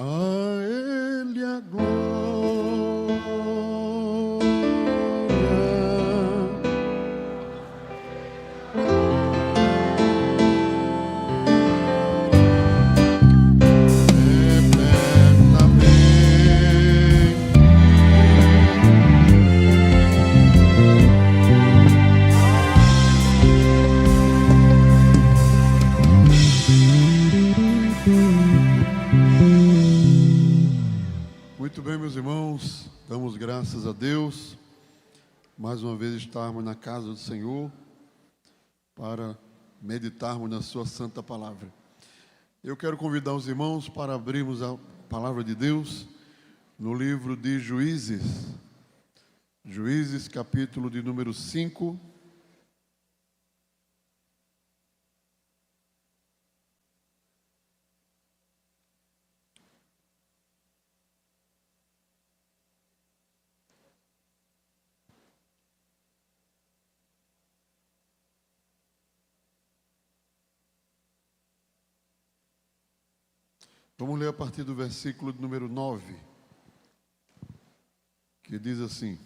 A Ele a glória. Muito bem, meus irmãos, damos graças a Deus, mais uma vez estarmos na casa do Senhor, para meditarmos na sua santa palavra. Eu quero convidar os irmãos para abrirmos a palavra de Deus no livro de Juízes, capítulo de número 5. Vamos ler a partir do versículo de número 9, que diz assim: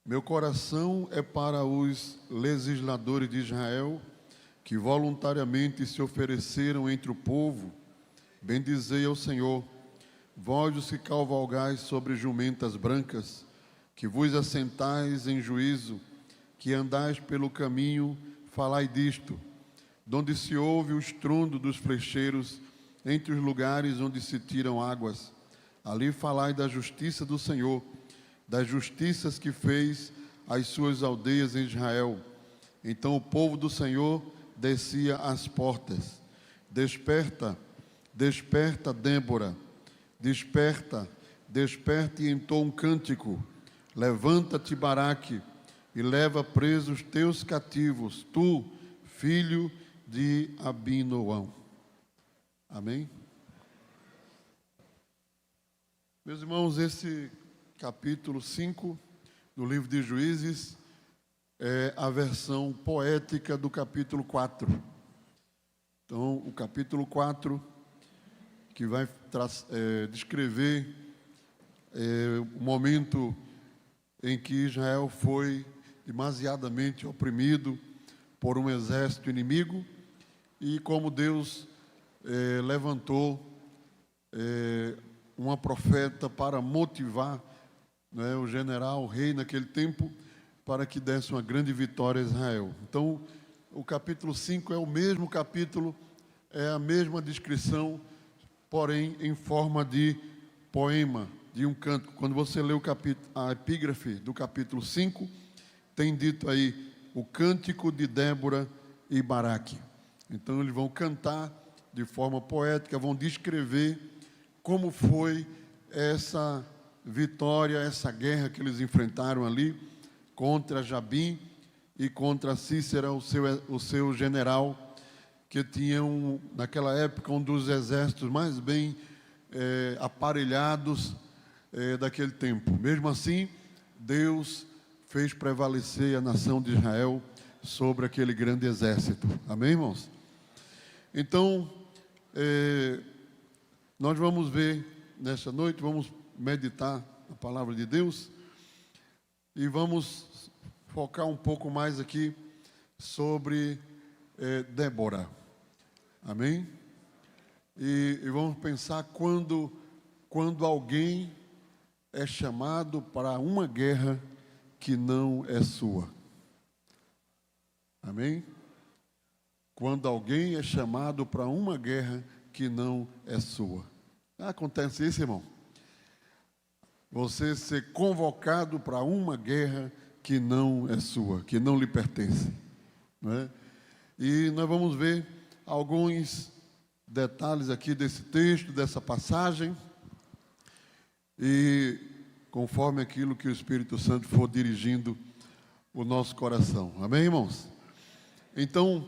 Meu coração é para os legisladores de Israel, que voluntariamente se ofereceram entre o povo. Bendizei ao Senhor, vós os que cavalgais sobre jumentas brancas, que vos assentais em juízo, que andais pelo caminho, falai disto. Donde se ouve o estrondo dos flecheiros, entre os lugares onde se tiram águas. Ali falai da justiça do Senhor, das justiças que fez às suas aldeias em Israel. Então o povo do Senhor descia às portas. Desperta, desperta, Débora, desperta, desperta, e entoa um cântico. Levanta-te, Baraque, e leva presos teus cativos, tu, filho de Abinoão. Amém? Meus irmãos, esse capítulo 5 do livro de Juízes é a versão poética do capítulo 4. Então, o capítulo 4, que vai descrever o momento em que Israel foi demasiadamente oprimido por um exército inimigo, e como Deus levantou uma profeta para motivar, né, o general, o rei naquele tempo, para que desse uma grande vitória a Israel. Então, o capítulo 5 é o mesmo capítulo, é a mesma descrição, porém em forma de poema, de um canto. Quando você lê a epígrafe do capítulo 5, tem dito aí o cântico de Débora e Baraque. Então eles vão cantar de forma poética, vão descrever como foi essa vitória, essa guerra que eles enfrentaram ali contra Jabim e contra Cícera, o seu general, que tinha naquela época um dos exércitos mais bem aparelhados daquele tempo. Mesmo assim, Deus fez prevalecer a nação de Israel sobre aquele grande exército. Amém, irmãos? Então, nós vamos ver nesta noite, vamos meditar a palavra de Deus e vamos focar um pouco mais aqui sobre Débora. Amém? E vamos pensar quando alguém é chamado para uma guerra que não é sua. Amém? Quando alguém é chamado para uma guerra que não é sua. Acontece isso, irmão? Você ser convocado para uma guerra que não é sua, que não lhe pertence. Não é? E nós vamos ver alguns detalhes aqui desse texto, dessa passagem, e conforme aquilo que o Espírito Santo for dirigindo o nosso coração. Amém, irmãos? Então,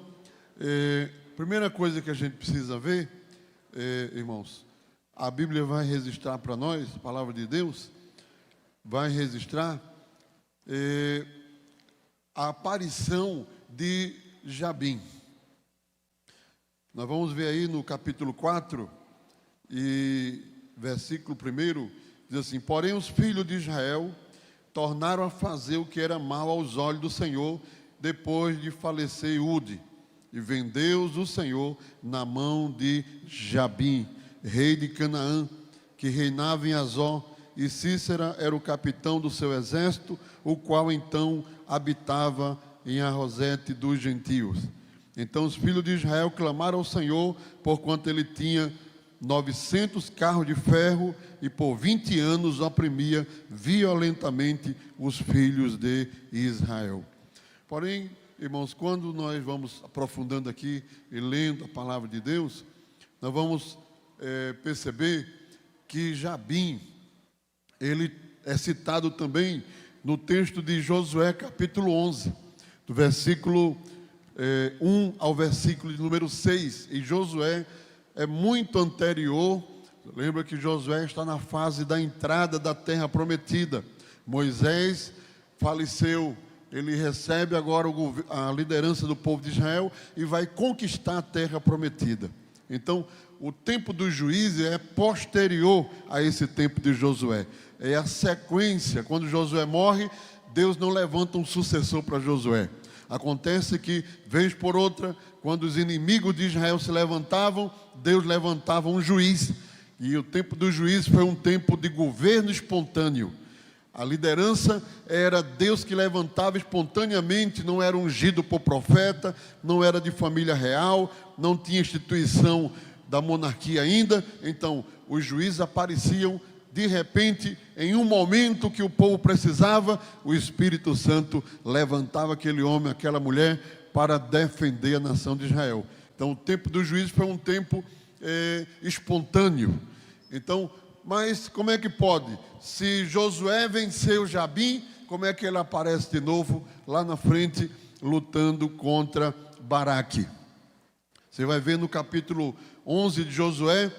primeira coisa que a gente precisa ver, irmãos, a Bíblia vai registrar para nós, a palavra de Deus, vai registrar a aparição de Jabim. Nós vamos ver aí no capítulo 4, E versículo 1 diz assim: porém os filhos de Israel tornaram a fazer o que era mal aos olhos do Senhor, depois de falecer Eude, e vendeu-os o Senhor na mão de Jabim, rei de Canaã, que reinava em Azor, e Cícera era o capitão do seu exército, o qual então habitava em Arrozete dos gentios. Então os filhos de Israel clamaram ao Senhor, porquanto ele tinha 900 carros de ferro, e por 20 anos oprimia violentamente os filhos de Israel. Porém, irmãos, quando nós vamos aprofundando aqui e lendo a palavra de Deus, nós vamos perceber que Jabim, ele é citado também no texto de Josué, capítulo 11, do versículo 1 ao versículo de número 6. E Josué é muito anterior. Lembra que Josué está na fase da entrada da terra prometida. Moisés faleceu, ele recebe agora a liderança do povo de Israel e vai conquistar a terra prometida. Então, o tempo dos juízes é posterior a esse tempo de Josué. É a sequência. Quando Josué morre, Deus não levanta um sucessor para Josué. Acontece que, vez por outra, quando os inimigos de Israel se levantavam, Deus levantava um juiz. E o tempo dos juízes foi um tempo de governo espontâneo. A liderança era Deus que levantava espontaneamente, não era ungido por profeta, não era de família real, não tinha instituição da monarquia ainda. Então, os juízes apareciam de repente, em um momento que o povo precisava, o Espírito Santo levantava aquele homem, aquela mulher, para defender a nação de Israel. Então, o tempo do juízo foi um tempo espontâneo. Então, mas como é que pode? Se Josué venceu Jabim, como é que ele aparece de novo lá na frente, lutando contra Baraque? Você vai ver no capítulo 11 de Josué,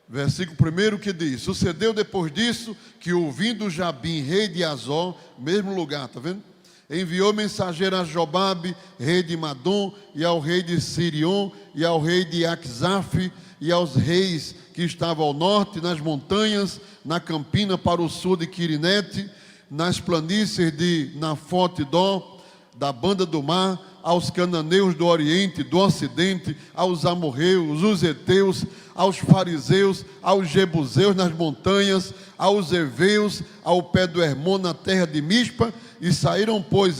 versículo 1 que diz: sucedeu depois disso que, ouvindo Jabim, rei de Azor, mesmo lugar, está vendo? Enviou mensageiro a Jobabe, rei de Madom, e ao rei de Sirion, e ao rei de Axaf, e aos reis que estavam ao norte, nas montanhas, na campina para o sul de Quirinete, nas planícies de Nafote-Dó, da banda do mar, aos cananeus do oriente, do ocidente, aos amorreus, os heteus, aos fariseus, aos jebuseus nas montanhas, aos heveus, ao pé do Hermon, na terra de Mispa, e saíram, pois,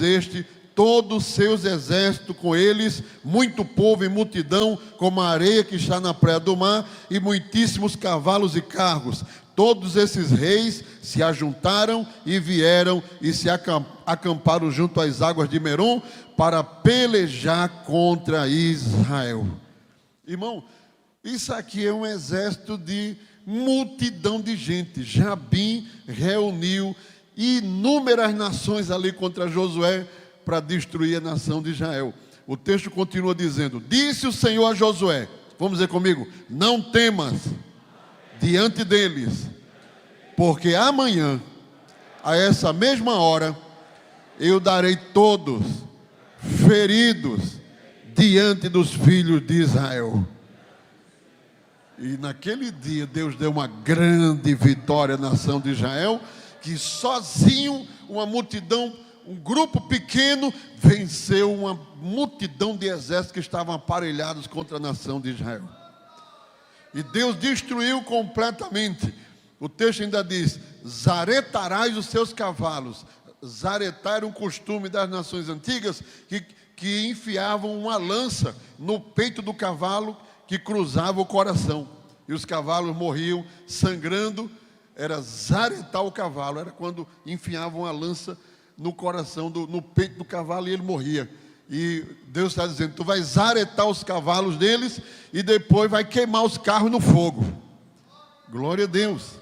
todos os seus exércitos com eles, muito povo e multidão, como a areia que está na praia do mar, e muitíssimos cavalos e carros. Todos esses reis se ajuntaram e vieram e se acamparam junto às águas de Merom para pelejar contra Israel. Irmão, isso aqui é um exército de multidão de gente. Jabim reuniu inúmeras nações ali contra Josué para destruir a nação de Israel. O texto continua dizendo: disse o Senhor a Josué, vamos dizer comigo, não temas diante deles, porque amanhã, a essa mesma hora, eu darei todos feridos diante dos filhos de Israel. E naquele dia Deus deu uma grande vitória à nação de Israel, que sozinho, uma multidão, um grupo pequeno, venceu uma multidão de exércitos que estavam aparelhados contra a nação de Israel. E Deus destruiu completamente. O texto ainda diz: zaretarás os seus cavalos. Zaretar era um costume das nações antigas que enfiavam uma lança no peito do cavalo que cruzava o coração. E os cavalos morriam sangrando. Era zaretar o cavalo. Era quando enfiavam a lança no coração, no peito do cavalo, e ele morria. E Deus está dizendo: tu vai zaretar os cavalos deles e depois vai queimar os carros no fogo. Glória a Deus.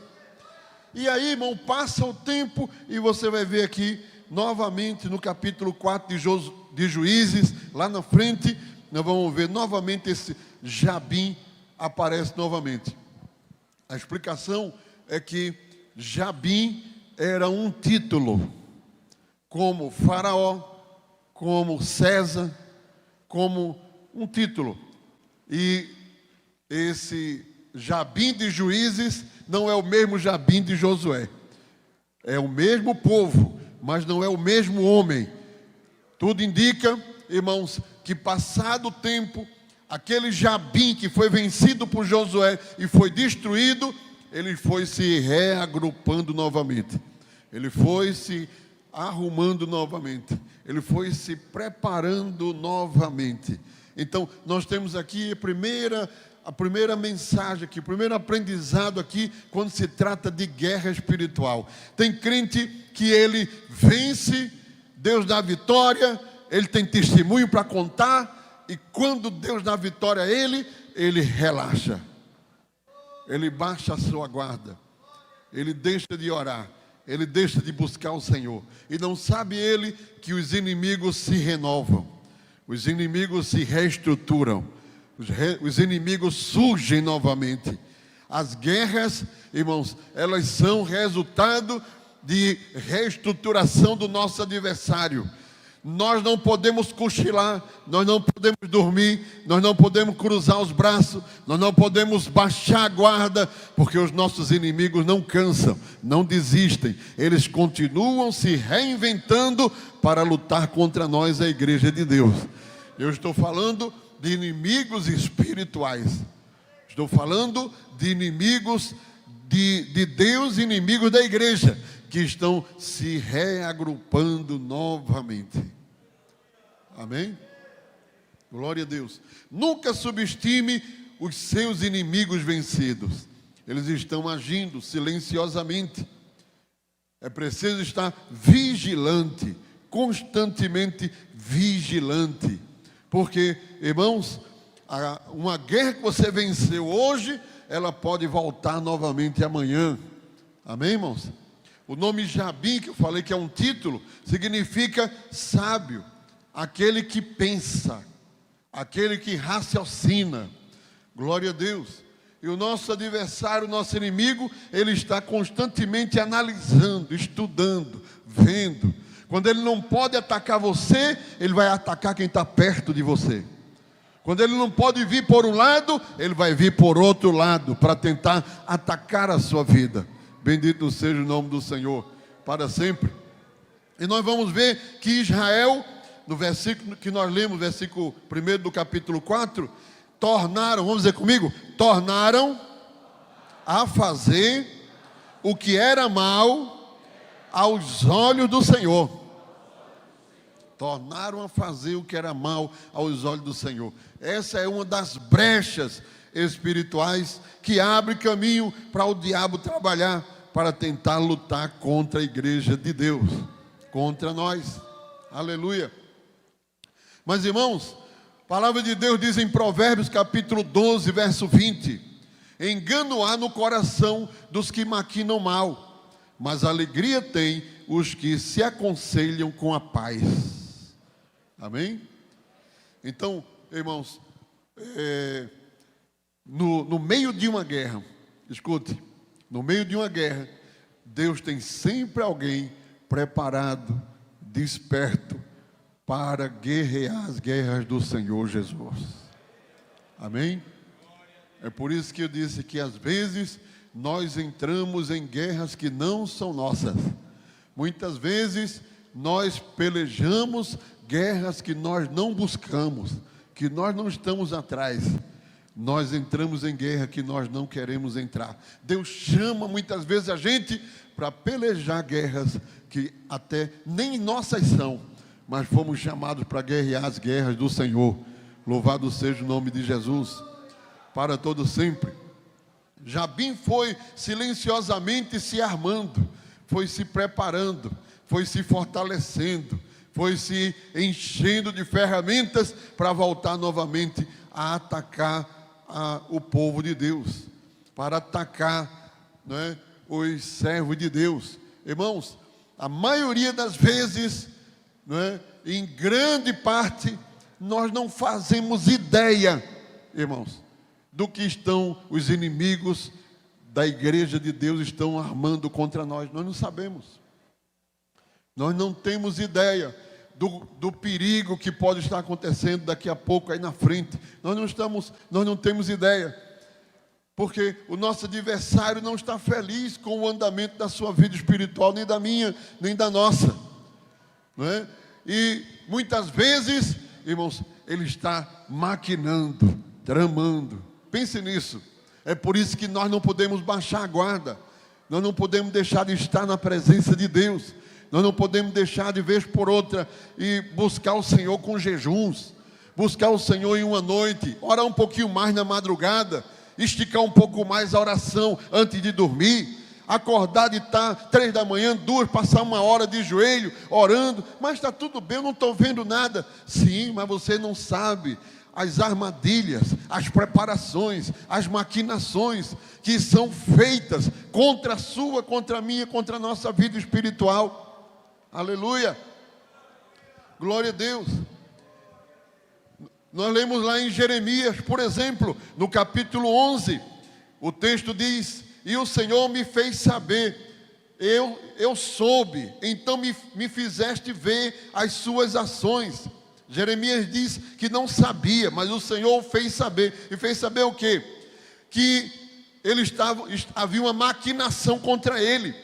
E aí, irmão, passa o tempo e você vai ver aqui, novamente, no capítulo 4 de Juízes, lá na frente, nós vamos ver novamente esse Jabim aparece novamente. A explicação é que Jabim era um título, como Faraó, como César, como um título. E esse Jabim de Juízes não é o mesmo Jabim de Josué. É o mesmo povo, mas não é o mesmo homem. Tudo indica, irmãos, que passado o tempo, aquele Jabim que foi vencido por Josué e foi destruído, ele foi se reagrupando novamente. Ele foi se arrumando novamente. Ele foi se preparando novamente. Então, nós temos aqui a primeira mensagem aqui, o primeiro aprendizado aqui, quando se trata de guerra espiritual. Tem crente que ele vence, Deus dá vitória, ele tem testemunho para contar, e quando Deus dá vitória a ele relaxa. Ele baixa a sua guarda, ele deixa de orar, ele deixa de buscar o Senhor. E não sabe ele que os inimigos se renovam, os inimigos se reestruturam, os inimigos surgem novamente. As guerras, irmãos, elas são resultado de reestruturação do nosso adversário. Nós não podemos cochilar, nós não podemos dormir, nós não podemos cruzar os braços, nós não podemos baixar a guarda, porque os nossos inimigos não cansam, não desistem. Eles continuam se reinventando para lutar contra nós, a igreja de Deus. Eu estou falando de inimigos espirituais. Estou falando de inimigos de Deus, inimigos da igreja, que estão se reagrupando novamente. Amém? Glória a Deus. Nunca subestime os seus inimigos vencidos. Eles estão agindo silenciosamente. É preciso estar vigilante, constantemente vigilante. Porque, irmãos, uma guerra que você venceu hoje, ela pode voltar novamente amanhã. Amém, irmãos? O nome Jabim, que eu falei que é um título, significa sábio, aquele que pensa, aquele que raciocina. Glória a Deus. E o nosso adversário, o nosso inimigo, ele está constantemente analisando, estudando, vendo. Quando ele não pode atacar você, ele vai atacar quem está perto de você. Quando ele não pode vir por um lado, ele vai vir por outro lado, para tentar atacar a sua vida. Bendito seja o nome do Senhor, para sempre. E nós vamos ver que Israel, no versículo que nós lemos, versículo 1 do capítulo 4, tornaram, vamos dizer comigo, tornaram a fazer o que era mal aos olhos do Senhor. Tornaram a fazer o que era mal aos olhos do Senhor. Essa é uma das brechas espirituais que abre caminho para o diabo trabalhar, para tentar lutar contra a igreja de Deus, contra nós. Aleluia. Mas, irmãos, a palavra de Deus diz em Provérbios capítulo 12, verso 20: engano há no coração dos que maquinam mal, mas alegria tem os que se aconselham com a paz. Amém? Então, irmãos, no meio de uma guerra, escute, no meio de uma guerra, Deus tem sempre alguém preparado, desperto, para guerrear as guerras do Senhor Jesus. Amém? É por isso que eu disse que às vezes nós entramos em guerras que não são nossas. Muitas vezes nós pelejamos guerras que nós não buscamos, que nós não estamos atrás. Nós entramos em guerra que nós não queremos entrar. Deus chama muitas vezes a gente para pelejar guerras que até nem nossas são, mas fomos chamados para guerrear as guerras do Senhor. Louvado seja o nome de Jesus, para todo sempre. Jabim foi silenciosamente se armando, foi se preparando, foi se fortalecendo, foi se enchendo de ferramentas para voltar novamente a atacar o povo de Deus, para atacar, né, os servos de Deus. Irmãos, a maioria das vezes, né, em grande parte, nós não fazemos ideia, irmãos, do que estão os inimigos da igreja de Deus estão armando contra nós. Nós não sabemos. Nós não temos ideia do perigo que pode estar acontecendo daqui a pouco aí na frente. Nós não temos ideia. Porque o nosso adversário não está feliz com o andamento da sua vida espiritual, nem da minha, nem da nossa, não é? E muitas vezes, irmãos, ele está maquinando, tramando. Pense nisso. É por isso que nós não podemos baixar a guarda. Nós não podemos deixar de estar na presença de Deus. Nós não podemos deixar de vez por outra e buscar o Senhor com jejuns, buscar o Senhor em uma noite, orar um pouquinho mais na madrugada, esticar um pouco mais a oração antes de dormir, acordar de 3 da manhã, 2, passar 1 hora de joelho, orando. Mas está tudo bem, eu não estou vendo nada. Sim, mas você não sabe as armadilhas, as preparações, as maquinações que são feitas contra a sua, contra a minha, contra a nossa vida espiritual. Aleluia, glória a Deus. Nós lemos lá em Jeremias, por exemplo, no capítulo 11, o texto diz: e o Senhor me fez saber, eu soube, então me fizeste ver as suas ações. Jeremias diz que não sabia, mas o Senhor fez saber. E fez saber o quê? Que havia uma maquinação contra ele.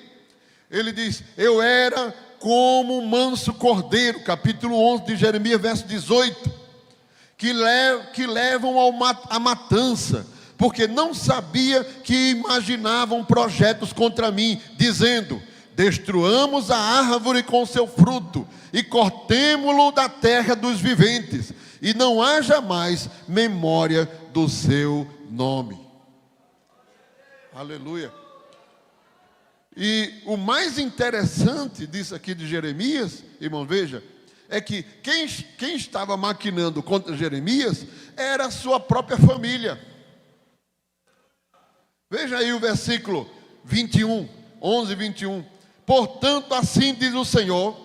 Ele diz: eu era como um manso cordeiro, capítulo 11 de Jeremias, verso 18, que levam à matança, porque não sabia que imaginavam projetos contra mim, dizendo: destruamos a árvore com seu fruto e cortemo-lo da terra dos viventes, e não haja mais memória do seu nome. Aleluia. E o mais interessante disso aqui de Jeremias, irmão, veja, é que quem estava maquinando contra Jeremias era a sua própria família. Veja aí o versículo 21, 11, 21. Portanto, assim diz o Senhor,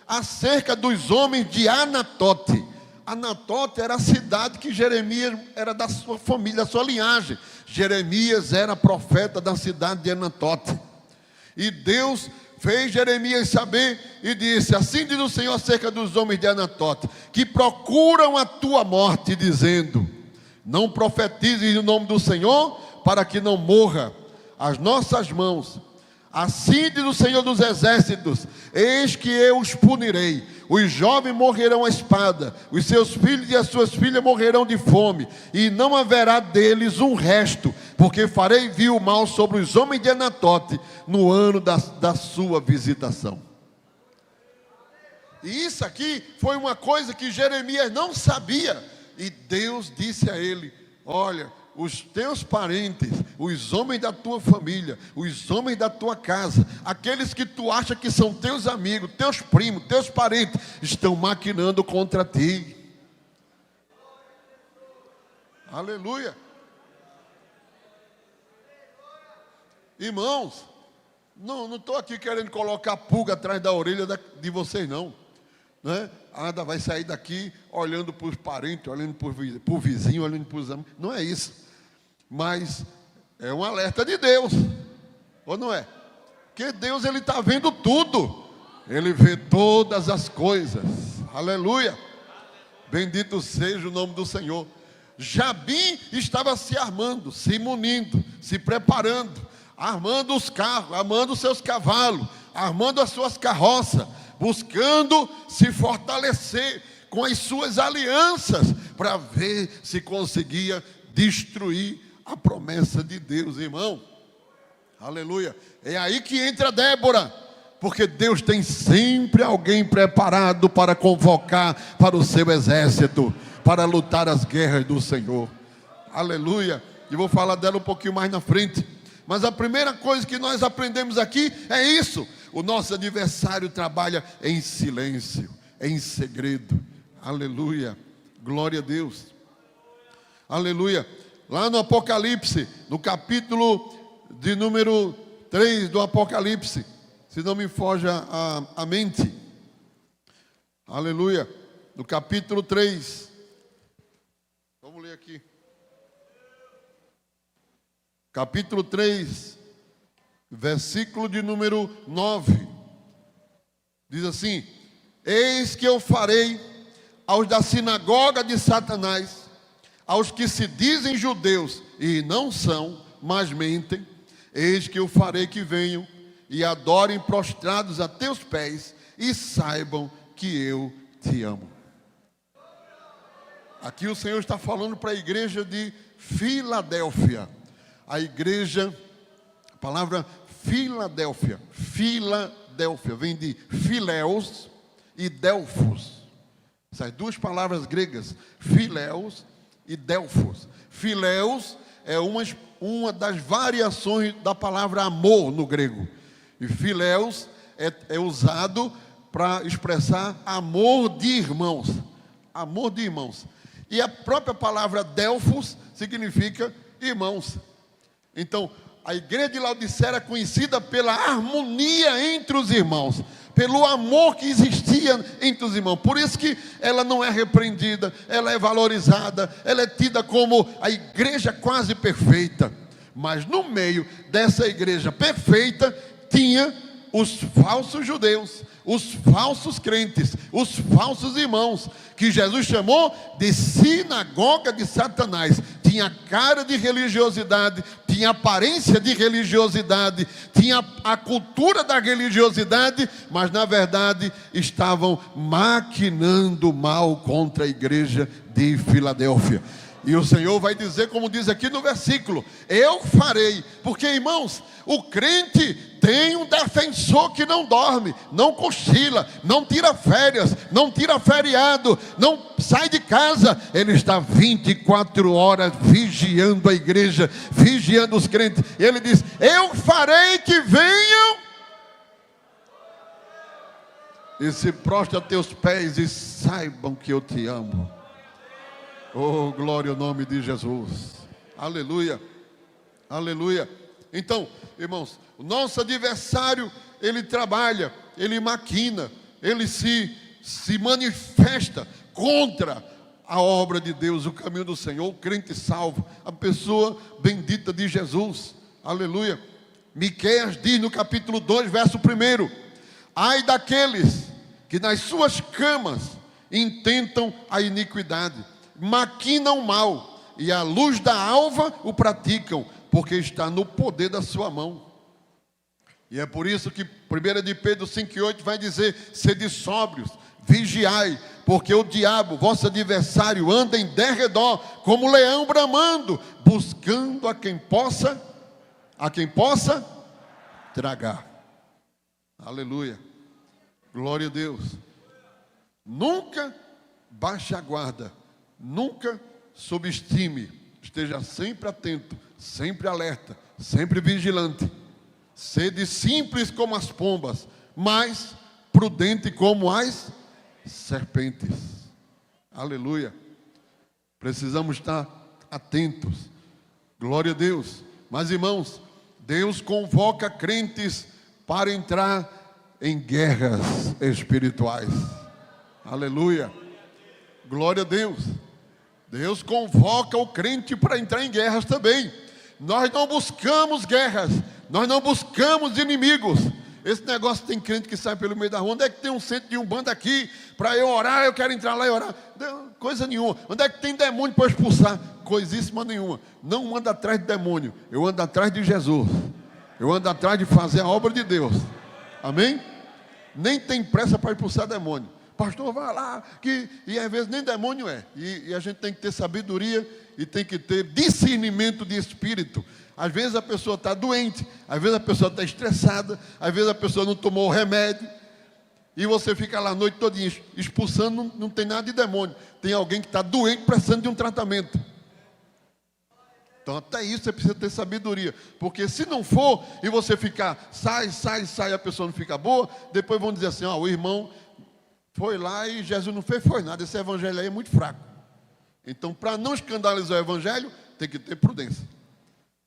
acerca dos homens de Anatote. Anatote era a cidade que Jeremias era da sua família, da sua linhagem. Jeremias era profeta da cidade de Anatote. E Deus fez Jeremias saber e disse: assim diz o Senhor acerca dos homens de Anatote, que procuram a tua morte, dizendo: não profetizes no nome do Senhor, para que não morra as nossas mãos. Assim diz o Senhor dos exércitos: eis que eu os punirei. Os jovens morrerão à espada, os seus filhos e as suas filhas morrerão de fome, e não haverá deles um resto, porque farei vir o mal sobre os homens de Anatote no ano da sua visitação. E isso aqui foi uma coisa que Jeremias não sabia, e Deus disse a ele: olha, os teus parentes, os homens da tua família, os homens da tua casa, aqueles que tu acha que são teus amigos, teus primos, teus parentes, estão maquinando contra ti. Aleluia. Irmãos, não estou aqui querendo colocar pulga atrás da orelha de vocês, não, né? Ada vai sair daqui olhando para os parentes, olhando para o vizinho, olhando para os amigos. Não é isso. Mas é um alerta de Deus, ou não é? Porque Deus, Ele está vendo tudo. Ele vê todas as coisas. Aleluia. Bendito seja o nome do Senhor. Jabim estava se armando, se munindo, se preparando, armando os carros, armando os seus cavalos, armando as suas carroças, buscando se fortalecer com as suas alianças, para ver se conseguia destruir a promessa de Deus, irmão. Aleluia. É aí que entra Débora, porque Deus tem sempre alguém preparado para convocar para o seu exército, para lutar as guerras do Senhor. Aleluia. E vou falar dela um pouquinho mais na frente. Mas a primeira coisa que nós aprendemos aqui é isso: o nosso adversário trabalha em silêncio, em segredo. Aleluia, glória a Deus. Aleluia. Lá no Apocalipse, no capítulo de número 3 do Apocalipse, se não me foge a mente. Aleluia. No capítulo 3. Vamos ler aqui. Capítulo 3, versículo de número 9. Diz assim: eis que eu farei aos da sinagoga de Satanás, aos que se dizem judeus e não são, mas mentem, eis que eu farei que venham e adorem prostrados a teus pés e saibam que eu te amo. Aqui o Senhor está falando para a igreja de Filadélfia. A igreja, a palavra Filadélfia, Filadélfia, vem de Filéus e Delfos. Essas duas palavras gregas, Filéus e Delfos. Filéus é uma das variações da palavra amor no grego. E Filéus é usado para expressar amor de irmãos. Amor de irmãos. E a própria palavra Delfos significa irmãos. Então, a igreja de Laodiceia era conhecida pela harmonia entre os irmãos, pelo amor que existia entre os irmãos. Por isso que ela não é repreendida, ela é valorizada, ela é tida como a igreja quase perfeita. Mas no meio dessa igreja perfeita, tinha os falsos judeus, os falsos crentes, os falsos irmãos, que Jesus chamou de sinagoga de Satanás. Tinha cara de religiosidade, tinha aparência de religiosidade, tinha a cultura da religiosidade, mas na verdade estavam maquinando mal contra a igreja de Filadélfia. E o Senhor vai dizer, como diz aqui no versículo, eu farei, porque irmãos, o crente tem um defensor que não dorme, não cochila, não tira férias, não tira feriado, não sai de casa, ele está 24 horas vigiando a igreja, vigiando os crentes. Ele diz, eu farei que venham e se prostre a teus pés e saibam que eu te amo. Oh, glória ao nome de Jesus. Aleluia. Aleluia. Então, irmãos, o nosso adversário, ele trabalha, ele maquina, ele se manifesta contra a obra de Deus, o caminho do Senhor, o crente salvo, a pessoa bendita de Jesus. Aleluia. Miqueias diz no capítulo 2, verso 1: ai daqueles que nas suas camas intentam a iniquidade, maquinam o mal, e à luz da alva o praticam, porque está no poder da sua mão. E é por isso que 1 de Pedro 5,8 vai dizer, sede sóbrios, vigiai, porque o diabo, vosso adversário, anda em derredor, como leão bramando, buscando a quem possa tragar. Aleluia, glória a Deus. Nunca baixe a guarda, nunca subestime, esteja sempre atento, sempre alerta, sempre vigilante. Sede simples como as pombas, mas prudente como as serpentes. Aleluia. Precisamos estar atentos. Glória a Deus. Mas irmãos, Deus convoca crentes para entrar em guerras espirituais. Aleluia. Glória a Deus. Deus convoca o crente para entrar em guerras também. Nós não buscamos guerras, nós não buscamos inimigos. Esse negócio, tem crente que sai pelo meio da rua. Onde é que tem um centro de umbanda aqui para eu orar? Eu quero entrar lá e orar. Não, coisa nenhuma. Onde é que tem demônio para expulsar? Coisíssima nenhuma. Não ando atrás de demônio, eu ando atrás de Jesus. Eu ando atrás de fazer a obra de Deus. Amém? Nem tem pressa para expulsar demônio. Pastor, vai lá, e às vezes nem demônio é. E a gente tem que ter sabedoria e tem que ter discernimento de espírito. Às vezes a pessoa está doente, às vezes a pessoa está estressada, às vezes a pessoa não tomou o remédio, e você fica lá a noite todinha expulsando, não tem nada de demônio. Tem alguém que está doente precisando de um tratamento. Então até isso você precisa ter sabedoria, porque se não for, e você ficar, sai, a pessoa não fica boa, depois vão dizer assim, o irmão foi lá e Jesus não fez nada, esse evangelho aí é muito fraco. Então, para não escandalizar o evangelho, tem que ter prudência,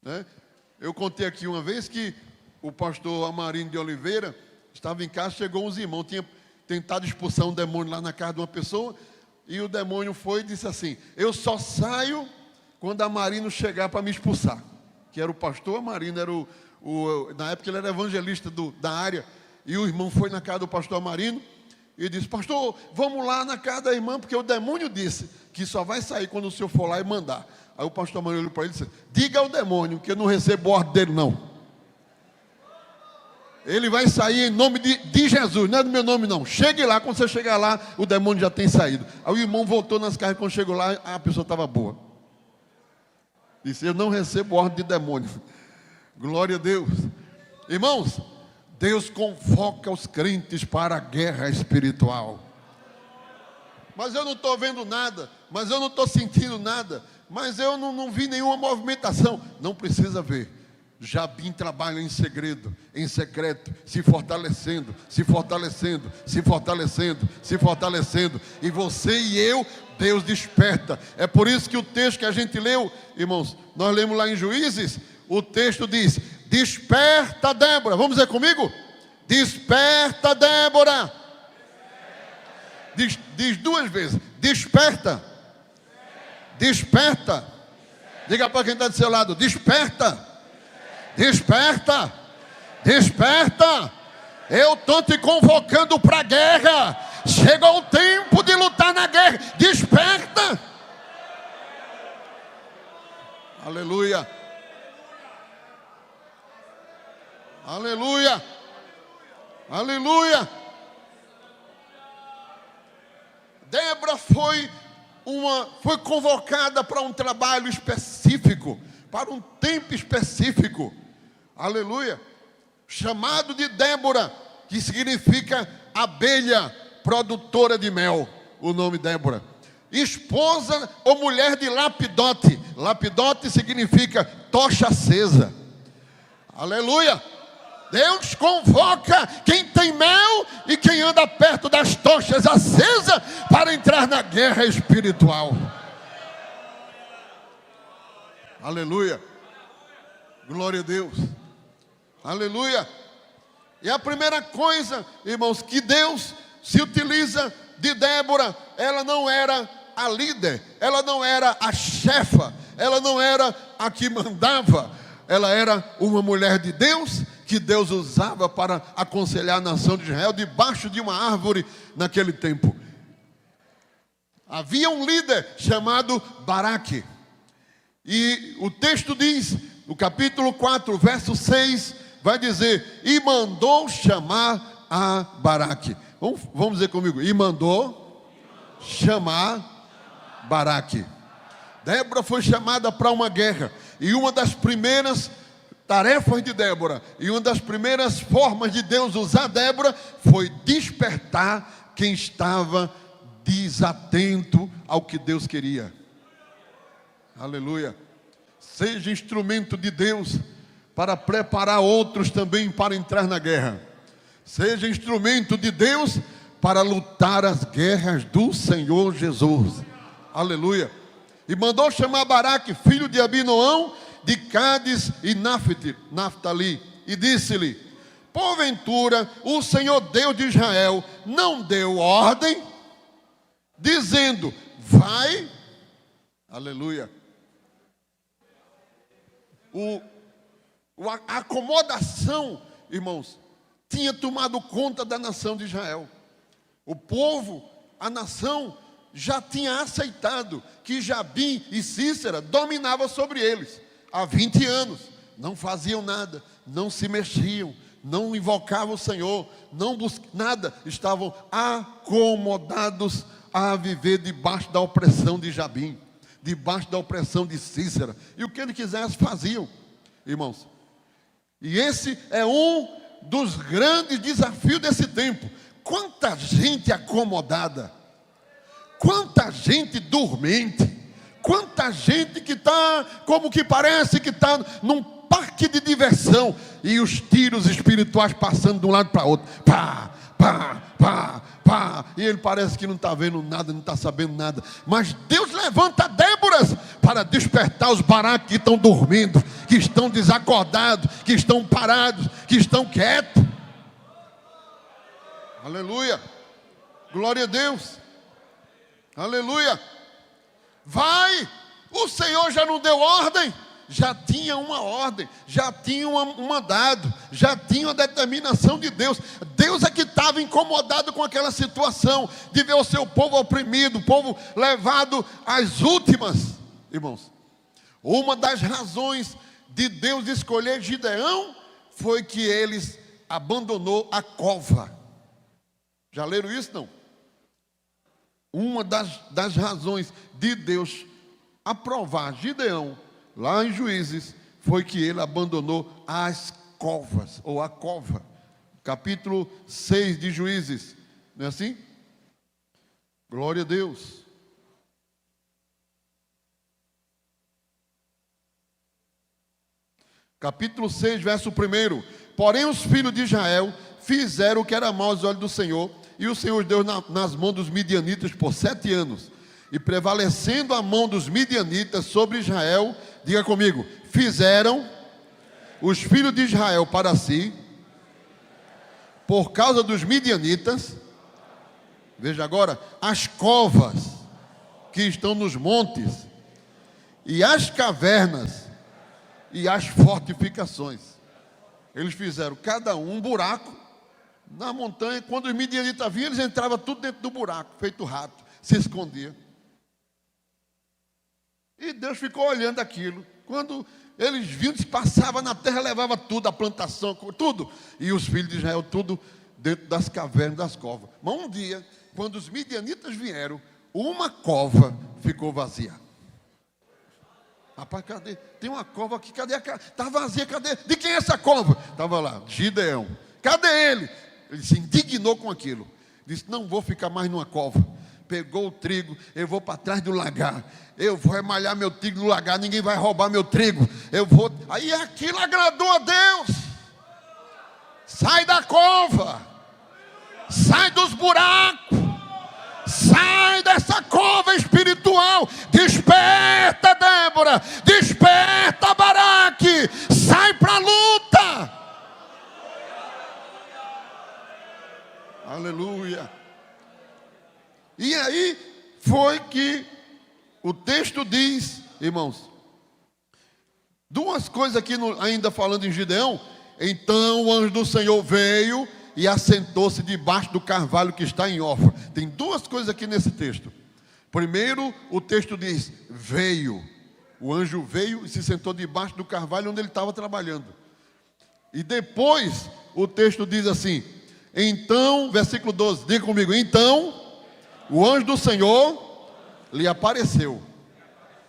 né? Eu contei aqui uma vez que o pastor Amarino de Oliveira estava em casa, chegou uns irmãos, tinha tentado expulsar um demônio lá na casa de uma pessoa, e o demônio foi e disse assim, eu só saio quando Amarino chegar para me expulsar. Que era o pastor Amarino, era na época ele era evangelista da área, e o irmão foi na casa do pastor Amarino, e disse, pastor, vamos lá na casa da irmã, porque o demônio disse que só vai sair quando o senhor for lá e mandar. Aí o pastor Manuel olhou para ele e disse: diga ao demônio que eu não recebo ordem dele não. Ele vai sair em nome de Jesus, não é do meu nome não. Chegue lá, quando você chegar lá, o demônio já tem saído. Aí o irmão voltou nas cargas, quando chegou lá, a pessoa estava boa. Disse: eu não recebo ordem de demônio. Glória a Deus. Irmãos, Deus convoca os crentes para a guerra espiritual. Mas eu não estou vendo nada, mas eu não estou sentindo nada, mas eu não vi nenhuma movimentação. Não precisa ver. Jabim trabalha em segredo, em secreto, se fortalecendo, se fortalecendo, se fortalecendo, se fortalecendo. E você e eu, Deus desperta. É por isso que o texto que a gente leu, irmãos, nós lemos lá em Juízes, o texto diz: desperta, Débora. Vamos dizer comigo? Desperta, Débora. Diz duas vezes: desperta. Desperta. Diga para quem está do seu lado: desperta. Desperta, desperta. Eu estou te convocando para a guerra. Chegou o tempo de lutar na guerra. Desperta. Aleluia. Aleluia. Aleluia. Débora foi convocada para um trabalho específico, para um tempo específico. Aleluia. Chamado de Débora, que significa abelha produtora de mel. O nome Débora. Esposa ou mulher de Lapidote. Lapidote significa tocha acesa. Aleluia. Deus convoca quem tem mel e quem anda perto das tochas acesas para entrar na guerra espiritual. Aleluia. Glória a Deus. Aleluia. E a primeira coisa, irmãos, que Deus se utiliza de Débora, ela não era a líder, ela não era a chefa, ela não era a que mandava, ela era uma mulher de Deus, que Deus usava para aconselhar a nação de Israel debaixo de uma árvore naquele tempo. Havia um líder chamado Baraque. E o texto diz, no capítulo 4, verso 6, vai dizer: e mandou chamar a Baraque. Vamos dizer comigo: e mandou chamar Baraque. Débora foi chamada para uma guerra. E uma das primeiras tarefas de Débora, e uma das primeiras formas de Deus usar Débora, foi despertar quem estava desatento ao que Deus queria. Aleluia. Seja instrumento de Deus para preparar outros também para entrar na guerra. Seja instrumento de Deus para lutar as guerras do Senhor Jesus. Aleluia. E mandou chamar Baraque, filho de Abinoão, de Cádiz e Naftali, e disse-lhe: porventura o Senhor Deus de Israel não deu ordem, dizendo: vai. Aleluia. A acomodação, irmãos, tinha tomado conta da nação de Israel. O povo, a nação, já tinha aceitado que Jabim e Cícera dominavam sobre eles há 20 anos. Não faziam nada, não se mexiam, não invocavam o Senhor, não buscavam nada. Estavam acomodados a viver debaixo da opressão de Jabim, debaixo da opressão de Cícera. E o que eles quisessem faziam, irmãos. E esse é um dos grandes desafios desse tempo. Quanta gente acomodada, quanta gente dormente, quanta gente que está, como que parece que está num parque de diversão, e os tiros espirituais passando de um lado para o outro, pá, pá, pá, pá, e ele parece que não está vendo nada, não está sabendo nada. Mas Deus levanta Déboras para despertar os Baraques que estão dormindo, que estão desacordados, que estão parados, que estão quietos. Aleluia. Glória a Deus. Aleluia. Vai. O Senhor já não deu ordem? Já tinha uma ordem, já tinha um mandado, já tinha uma determinação de Deus. Deus é que estava incomodado com aquela situação de ver o seu povo oprimido, o povo levado às últimas. Irmãos, Uma das razões de Deus escolher Gideão foi que eles abandonou a cova. Já leram isso, não? Uma das razões de Deus aprovar Gideão, lá em Juízes, foi que ele abandonou as covas, ou a cova. Capítulo 6 de Juízes, não é assim? Glória a Deus. Capítulo 6, verso 1. Porém os filhos de Israel fizeram o que era mal aos olhos do Senhor, e o Senhor deu nas mãos dos midianitas por 7 anos. E prevalecendo a mão dos midianitas sobre Israel, diga comigo, fizeram os filhos de Israel para si, por causa dos midianitas, veja agora, as covas que estão nos montes, e as cavernas, e as fortificações. Eles fizeram cada um buraco na montanha. Quando os midianitas vinham, eles entravam tudo dentro do buraco, feito rato, se escondia. E Deus ficou olhando aquilo. Quando eles viam, passava na terra, levava tudo, a plantação, tudo. E os filhos de Israel, tudo dentro das cavernas, das covas. Mas um dia, quando os midianitas vieram, uma cova ficou vazia. Rapaz, cadê? Tem uma cova aqui, cadê? Está vazia, cadê? De quem é essa cova? Estava lá, Gideão. Cadê ele? Ele se indignou com aquilo. Disse, não vou ficar mais numa cova. Pegou o trigo, eu vou para trás do lagar. Eu vou emalhar meu trigo no lagar, ninguém vai roubar meu trigo. Eu vou. Aí aquilo agradou a Deus. Sai da cova. Sai dos buracos. Sai dessa cova espiritual. Desperta, Débora. Desperta, Baraque. Sai para a luta. Aleluia. E aí foi que o texto diz, irmãos, duas coisas aqui ainda falando em Gideão. Então o anjo do Senhor veio e assentou-se debaixo do carvalho que está em Ofra. Tem duas coisas aqui nesse texto. Primeiro, o texto diz, veio. O anjo veio e se sentou debaixo do carvalho onde ele estava trabalhando. E depois, o texto diz assim, então, versículo 12, diga comigo, então, o anjo do Senhor lhe apareceu.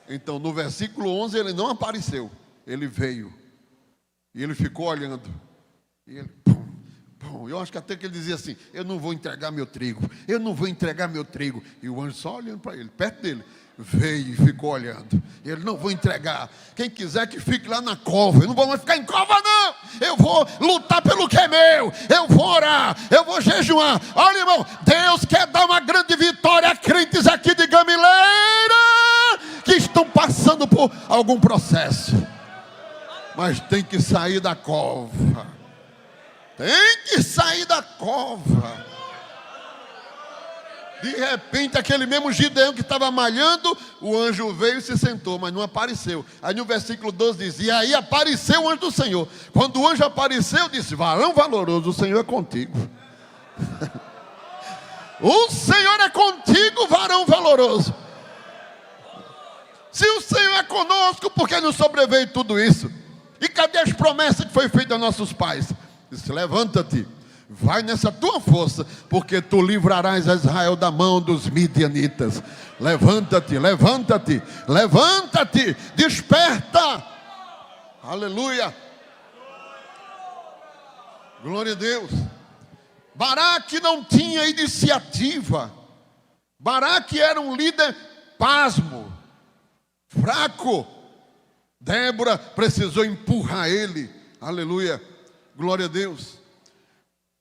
Então, no versículo 11, ele não apareceu, ele veio. E ele ficou olhando. E ele, eu acho que até que ele dizia assim, eu não vou entregar meu trigo, eu não vou entregar meu trigo. E o anjo só olhando para ele, perto dele, veio e ficou olhando. Ele, não vou entregar, quem quiser que fique lá na cova, eu não vou mais ficar em cova não, eu vou lutar pelo que é meu, eu vou orar, eu vou jejuar. Olha, irmão, Deus quer dar uma grande vitória a crentes aqui de Gamileira, que estão passando por algum processo, mas tem que sair da cova. Tem que sair da cova. De repente, aquele mesmo Gideão que estava malhando, o anjo veio e se sentou, mas não apareceu. Aí no versículo 12 diz, e aí apareceu o anjo do Senhor. Quando o anjo apareceu, disse, varão valoroso, o Senhor é contigo. O Senhor é contigo, varão valoroso. Se o Senhor é conosco, por que nos sobreveio tudo isso? E cadê as promessas que foi feitas aos nossos pais? Disse, levanta-te, vai nessa tua força, porque tu livrarás a Israel da mão dos midianitas. Levanta-te, levanta-te, levanta-te, desperta. Aleluia. Glória a Deus. Baraque não tinha iniciativa. Baraque era um líder pasmo, fraco. Débora precisou empurrar ele. Aleluia. Glória a Deus.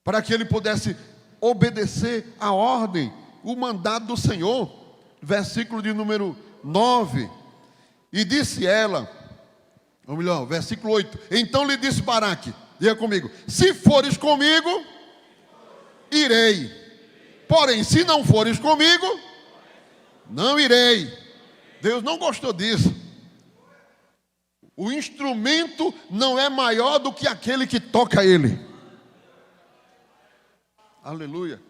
Para que ele pudesse obedecer a ordem, o mandado do Senhor. Versículo de número 9. E disse ela, ou melhor, versículo 8. Então lhe disse Baraque, diga comigo, se fores comigo, irei. Porém, se não fores comigo, não irei. Deus não gostou disso. O instrumento não é maior do que aquele que toca ele. Aleluia.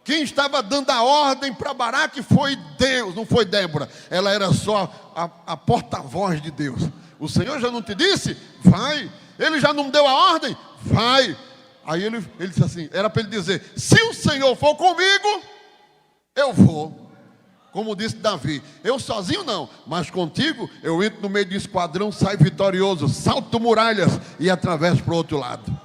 Quem estava dando a ordem para Baraque foi Deus, não foi Débora. Ela era só a porta-voz de Deus. O Senhor já não te disse? Vai. Ele já não deu a ordem? Vai. Aí ele disse assim, era para ele dizer, se o Senhor for comigo, eu vou. Como disse Davi, eu sozinho não, mas contigo eu entro no meio do esquadrão, saio vitorioso, salto muralhas e atravesso para o outro lado.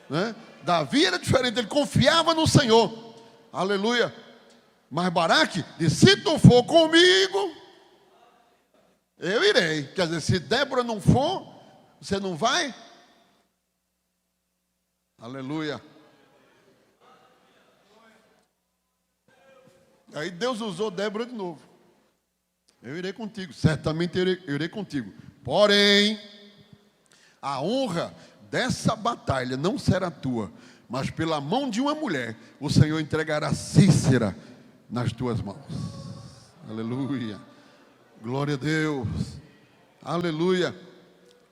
Né? Davi era diferente, ele confiava no Senhor. Aleluia. Mas Baraque disse, se tu for comigo, eu irei. Quer dizer, se Débora não for, você não vai? Aleluia. Aí Deus usou Débora de novo. Eu irei contigo, certamente eu irei contigo. Porém, a honra dessa batalha não será tua, mas pela mão de uma mulher, o Senhor entregará Cícera nas tuas mãos. Aleluia. Glória a Deus. Aleluia.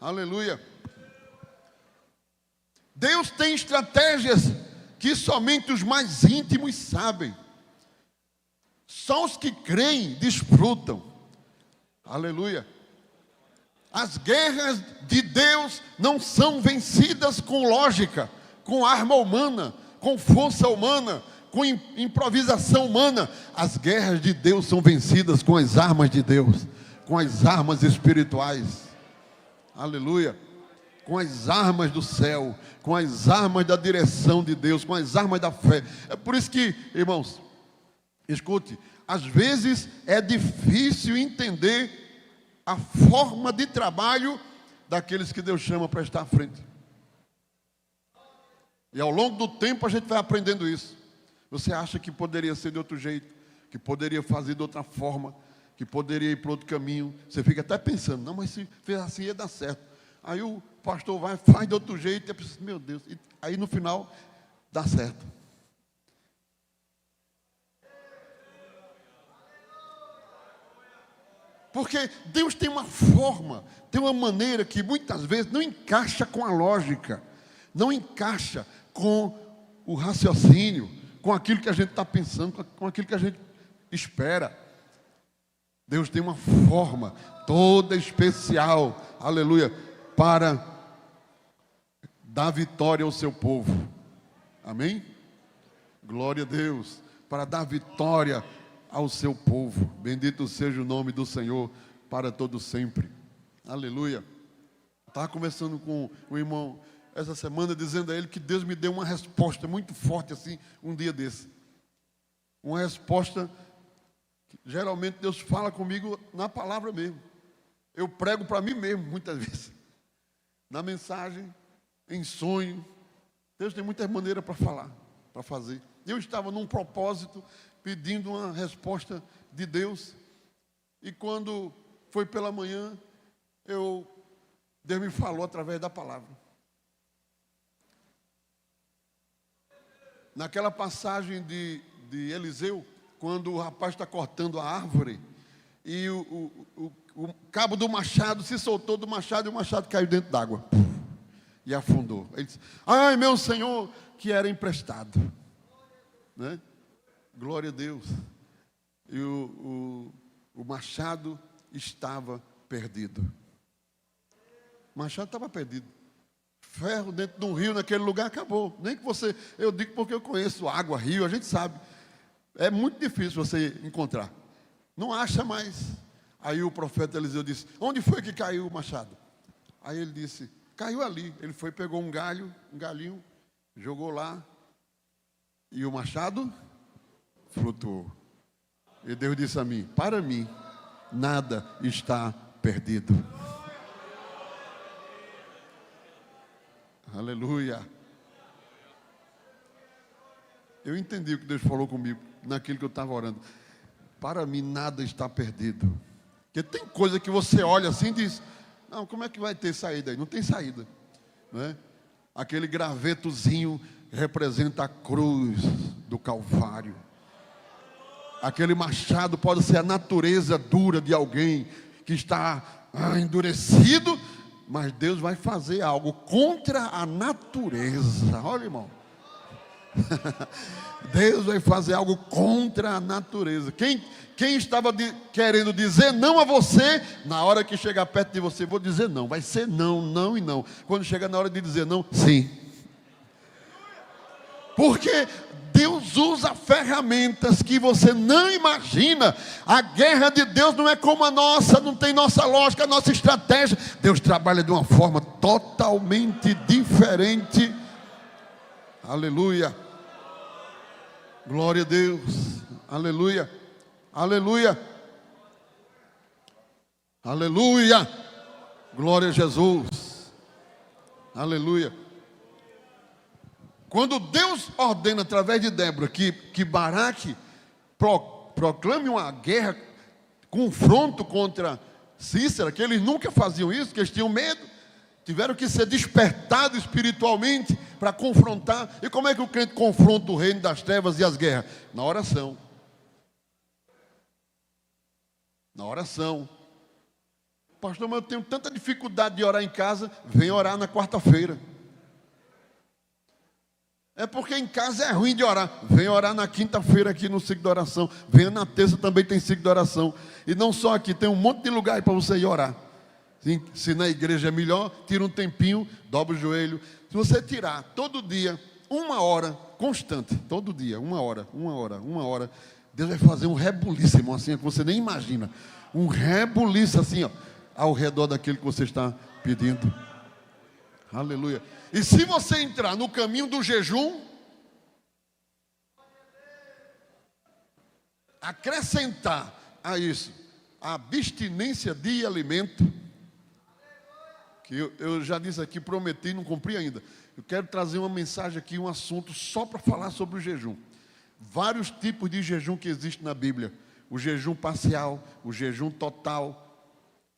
Aleluia. Deus tem estratégias que somente os mais íntimos sabem. Só os que creem desfrutam. Aleluia. As guerras de Deus não são vencidas com lógica, com arma humana, com força humana, com improvisação humana. As guerras de Deus são vencidas com as armas de Deus, com as armas espirituais. Aleluia. Com as armas do céu, com as armas da direção de Deus, com as armas da fé. É por isso que, irmãos, escute, às vezes é difícil entender a forma de trabalho daqueles que Deus chama para estar à frente. E ao longo do tempo a gente vai aprendendo isso. Você acha que poderia ser de outro jeito, que poderia fazer de outra forma, que poderia ir para outro caminho. Você fica até pensando, não, mas se fez assim ia dar certo. Aí o pastor vai, faz de outro jeito, e pensa, meu Deus, e aí no final dá certo. Porque Deus tem uma forma, tem uma maneira que muitas vezes não encaixa com a lógica, não encaixa com o raciocínio, com aquilo que a gente está pensando, com aquilo que a gente espera. Deus tem uma forma toda especial, aleluia, para dar vitória ao seu povo. Amém? Glória a Deus. Para dar vitória ao seu povo. Bendito seja o nome do Senhor para todo sempre. Aleluia. Estava conversando com o irmão essa semana, dizendo a ele que Deus me deu uma resposta muito forte assim, um dia desse. Uma resposta que geralmente Deus fala comigo na palavra mesmo. Eu prego para mim mesmo muitas vezes. Na mensagem, em sonho. Deus tem muitas maneiras para falar, para fazer. Eu estava num propósito, pedindo uma resposta de Deus. E quando foi pela manhã, Deus me falou através da palavra. Naquela passagem de Eliseu, quando o rapaz está cortando a árvore, e o cabo do machado se soltou do machado, e o machado caiu dentro d'água. E afundou. Ele disse, ai meu Senhor, que era emprestado. Né? Glória a Deus. E o machado estava perdido. O machado estava perdido. Ferro dentro de um rio naquele lugar acabou. Nem que você, eu digo porque eu conheço água, rio, a gente sabe. É muito difícil você encontrar. Não acha mais. Aí o profeta Eliseu disse, onde foi que caiu o machado? Aí ele disse, caiu ali. Ele foi, pegou um galinho, jogou lá. E o machado flutuou. E Deus disse a mim, para mim, nada está perdido. Aleluia. Eu entendi o que Deus falou comigo naquilo que eu estava orando. Para mim nada está perdido. Porque tem coisa que você olha assim e diz, não, como é que vai ter saída aí? Não tem saída. Não é? Aquele gravetozinho representa a cruz do Calvário. Aquele machado pode ser a natureza dura de alguém que está endurecido, mas Deus vai fazer algo contra a natureza. Olha, irmão, Deus vai fazer algo contra a natureza. Quem estava querendo dizer não a você, na hora que chegar perto de você, vou dizer não. Vai ser não, não e não. Quando chega na hora de dizer não, sim. Porque Deus usa ferramentas que você não imagina. A guerra de Deus não é como a nossa, não tem nossa lógica, nossa estratégia. Deus trabalha de uma forma totalmente diferente. Aleluia. Glória a Deus. Aleluia. Aleluia. Aleluia. Glória a Jesus. Aleluia. Quando Deus ordena através de Débora que Baraque proclame uma guerra, confronto contra Cícera, que eles nunca faziam isso, que eles tinham medo, tiveram que ser despertados espiritualmente para confrontar. E como é que o crente confronta o reino das trevas e as guerras? Na oração. Na oração. Pastor, mas eu tenho tanta dificuldade de orar em casa. Vem orar na quarta-feira. É porque em casa é ruim de orar. Vem orar na quinta-feira aqui no ciclo de oração. Venha na terça, também tem ciclo de oração. E não só aqui, tem um monte de lugar para você ir orar. Se na igreja é melhor, tira um tempinho, dobra o joelho. Se você tirar todo dia, 1 hora, constante, todo dia, 1 hora, Deus vai fazer um rebuliço, irmão, assim, que você nem imagina. Um rebuliço assim, ó, ao redor daquele que você está pedindo. Aleluia. E se você entrar no caminho do jejum, acrescentar a isso a abstinência de alimento, que eu já disse aqui, prometi, não cumpri ainda. Eu quero trazer uma mensagem aqui, um assunto só para falar sobre o jejum. Vários tipos de jejum que existem na Bíblia. O jejum parcial, o jejum total,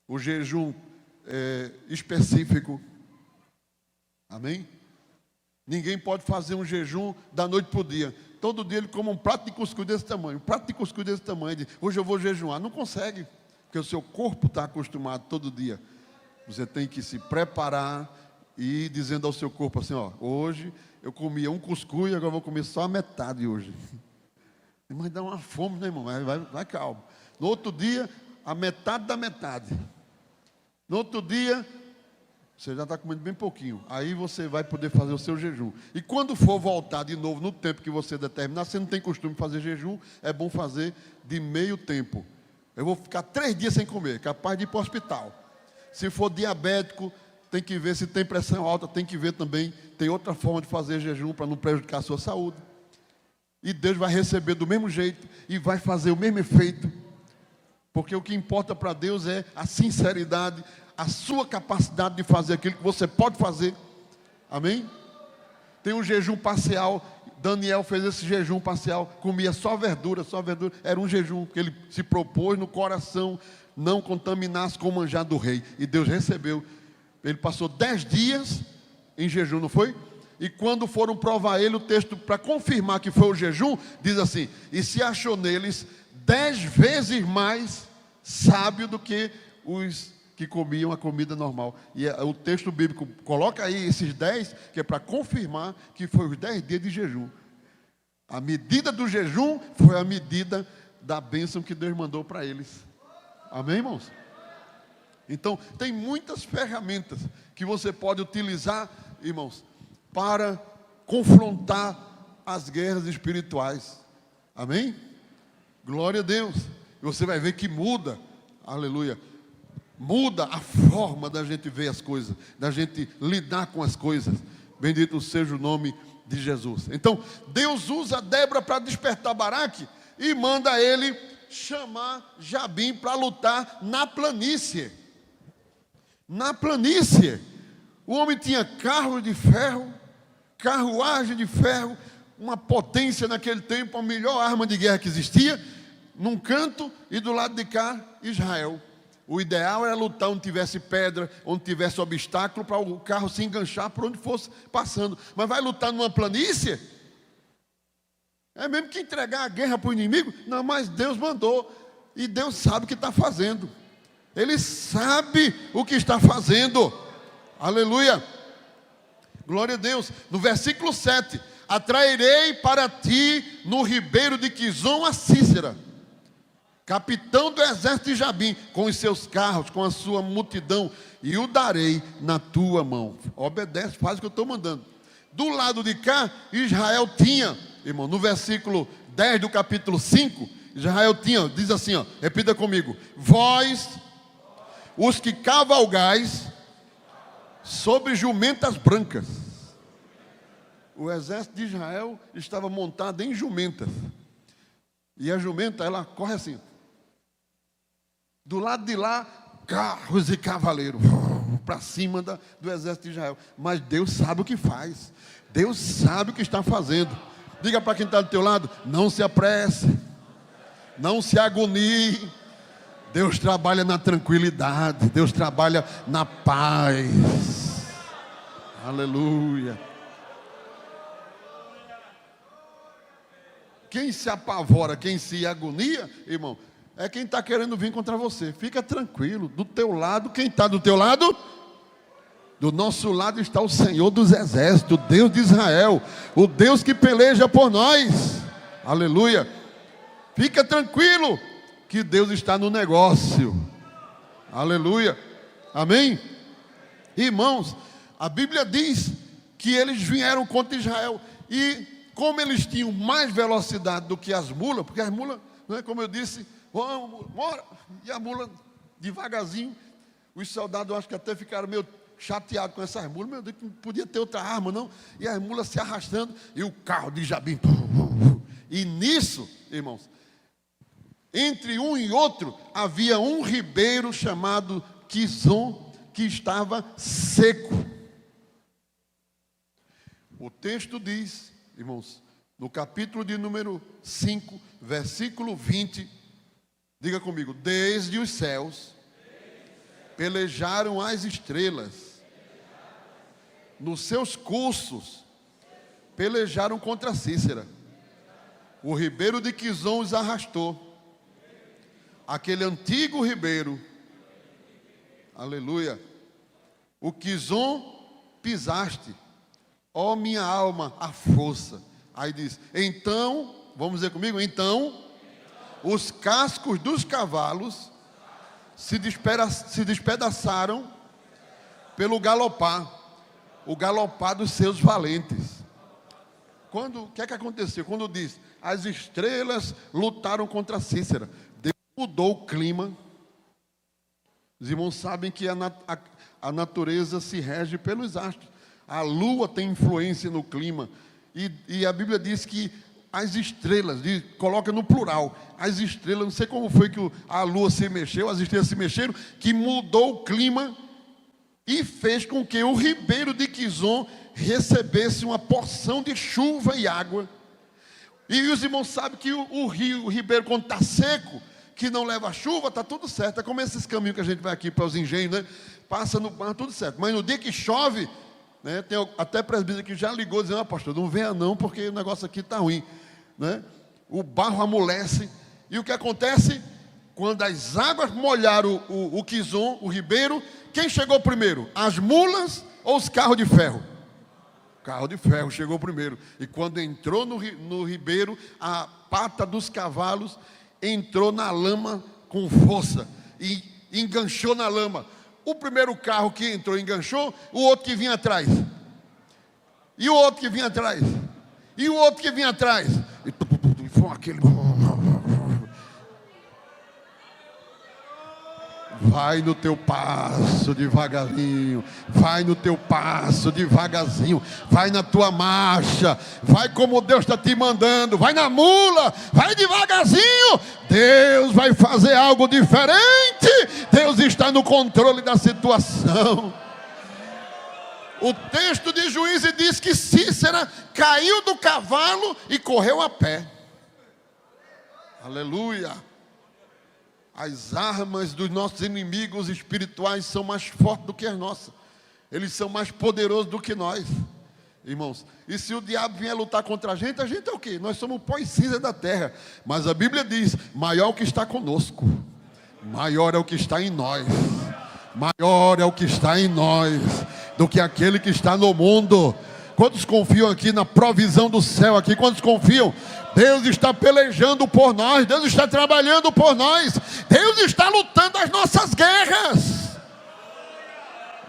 o jejum específico. Amém? Ninguém pode fazer um jejum da noite para o dia. Todo dia ele come um prato de cuscuz desse tamanho. Um prato de cuscuz desse tamanho. Diz, hoje eu vou jejuar. Não consegue, porque o seu corpo está acostumado todo dia. Você tem que se preparar e ir dizendo ao seu corpo assim, ó, hoje eu comia um cuscuz, agora eu vou comer só a metade hoje. Mas dá uma fome, né, irmão? Vai calmo. No outro dia, a metade da metade. No outro dia, você já está comendo bem pouquinho. Aí você vai poder fazer o seu jejum. E quando for voltar de novo no tempo que você determinar, você não tem costume de fazer jejum, é bom fazer de meio tempo. Eu vou ficar 3 dias sem comer, capaz de ir para o hospital. Se for diabético, tem que ver se tem pressão alta, tem que ver também. Tem outra forma de fazer jejum para não prejudicar a sua saúde. E Deus vai receber do mesmo jeito e vai fazer o mesmo efeito. Porque o que importa para Deus é a sinceridade, a sua capacidade de fazer aquilo que você pode fazer. Amém? Tem um jejum parcial. Daniel fez esse jejum parcial, comia só verdura. Era um jejum que ele se propôs no coração, não contaminasse com o manjar do rei. E Deus recebeu. Ele passou 10 dias em jejum, não foi? E quando foram provar ele, o texto, para confirmar que foi o jejum, diz assim, e se achou neles 10 vezes mais sábio do que os que comiam a comida normal. E o texto bíblico coloca aí esses 10, que é para confirmar que foi os 10 dias de jejum. A medida do jejum foi a medida da bênção que Deus mandou para eles. Amém, irmãos? Então, tem muitas ferramentas que você pode utilizar, irmãos, para confrontar as guerras espirituais. Amém? Glória a Deus. E você vai ver que muda, aleluia, muda a forma da gente ver as coisas, da gente lidar com as coisas. Bendito seja o nome de Jesus. Então, Deus usa Débora para despertar Baraque e manda ele chamar Jabim para lutar na planície. Na planície. O homem tinha carro de ferro, carruagem de ferro, uma potência naquele tempo, a melhor arma de guerra que existia, num canto, e do lado de cá, Israel. O ideal era lutar onde tivesse pedra, onde tivesse obstáculo, para o carro se enganchar por onde fosse passando. Mas vai lutar numa planície? É mesmo que entregar a guerra para o inimigo? Não, mas Deus mandou, e Deus sabe o que está fazendo. Ele sabe o que está fazendo. Aleluia. Glória a Deus. No versículo 7, atrairei para ti no ribeiro de Quizon a Sísera, capitão do exército de Jabim, com os seus carros, com a sua multidão, e o darei na tua mão. Obedece, faz o que eu estou mandando. Do lado de cá, Israel tinha, irmão, no versículo 10 do capítulo 5, Israel tinha, diz assim, ó, repita comigo: vós, os que cavalgais sobre jumentas brancas. O exército de Israel estava montado em jumentas. E a jumenta, ela corre assim. Do lado de lá, carros e cavaleiros para cima do exército de Israel. Mas Deus sabe o que faz. Deus sabe o que está fazendo. Diga para quem está do teu lado: não se apresse, não se agonie. Deus trabalha na tranquilidade, Deus trabalha na paz. Aleluia. Quem se apavora, quem se agonia, irmão, é quem está querendo vir contra você. Fica tranquilo, do teu lado, quem está do teu lado? Do nosso lado está o Senhor dos exércitos, o Deus de Israel, o Deus que peleja por nós. Aleluia. Fica tranquilo, que Deus está no negócio. Aleluia. Amém? Irmãos, a Bíblia diz que eles vieram contra Israel, e como eles tinham mais velocidade do que as mulas, porque as mulas, não é, como eu disse, vamos, bora, e a mula devagarzinho, os soldados acho que até ficaram meio chateados com essas mulas. Meu Deus, não podia ter outra arma não, e as mulas se arrastando, e o carro de Jabim, e nisso, irmãos, entre um e outro havia um ribeiro chamado Quizon, que estava seco. O texto diz, irmãos, no capítulo de número 5, versículo 20, diga comigo: desde os céus pelejaram as estrelas, nos seus cursos pelejaram contra Sísera. O ribeiro de Quizon os arrastou, aquele antigo ribeiro, aleluia. O Quizon pisaste, ó minha alma, a força. Aí diz, então, vamos dizer comigo, então, os cascos dos cavalos se despedaçaram pelo galopar, o galopar dos seus valentes. O que é que aconteceu? Quando diz, as estrelas lutaram contra Sísera, Deus mudou o clima. Os irmãos sabem que a natureza se rege pelos astros. A lua tem influência no clima. E a Bíblia diz que as estrelas, coloca no plural, as estrelas, não sei como foi que a lua se mexeu, as estrelas se mexeram, que mudou o clima e fez com que o ribeiro de Quizon recebesse uma porção de chuva e água. E os irmãos sabem que o ribeiro, quando está seco, que não leva chuva, está tudo certo. É como esses caminhos que a gente vai aqui para os engenhos, né? Passa no mar, tudo certo. Mas no dia que chove, né, tem até presbítero que já ligou dizendo, pastor, não venha não, porque o negócio aqui está ruim, né? O barro amolece. E o que acontece? Quando as águas molharam o Quizon, o ribeiro, quem chegou primeiro? As mulas ou os carros de ferro? O carro de ferro chegou primeiro. E quando entrou no ribeiro, a pata dos cavalos entrou na lama com força e enganchou na lama. O primeiro carro que entrou enganchou, o outro que vinha atrás. E o outro que vinha atrás. E o outro que vinha atrás. E foi aquele... Vai no teu passo devagarinho, vai no teu passo devagarzinho, vai na tua marcha, vai como Deus está te mandando, vai na mula, vai devagarzinho, Deus vai fazer algo diferente, Deus está no controle da situação. O texto de Juízes diz que Sísera caiu do cavalo e correu a pé. Aleluia. As armas dos nossos inimigos espirituais são mais fortes do que as nossas. Eles são mais poderosos do que nós, irmãos. E se o diabo vier lutar contra a gente é o quê? Nós somos pó e cinza da terra. Mas a Bíblia diz, maior é o que está conosco, maior é o que está em nós, maior é o que está em nós, do que aquele que está no mundo. Quantos confiam aqui na provisão do céu aqui? Quantos confiam? Deus está pelejando por nós, Deus está trabalhando por nós, Deus está lutando as nossas guerras.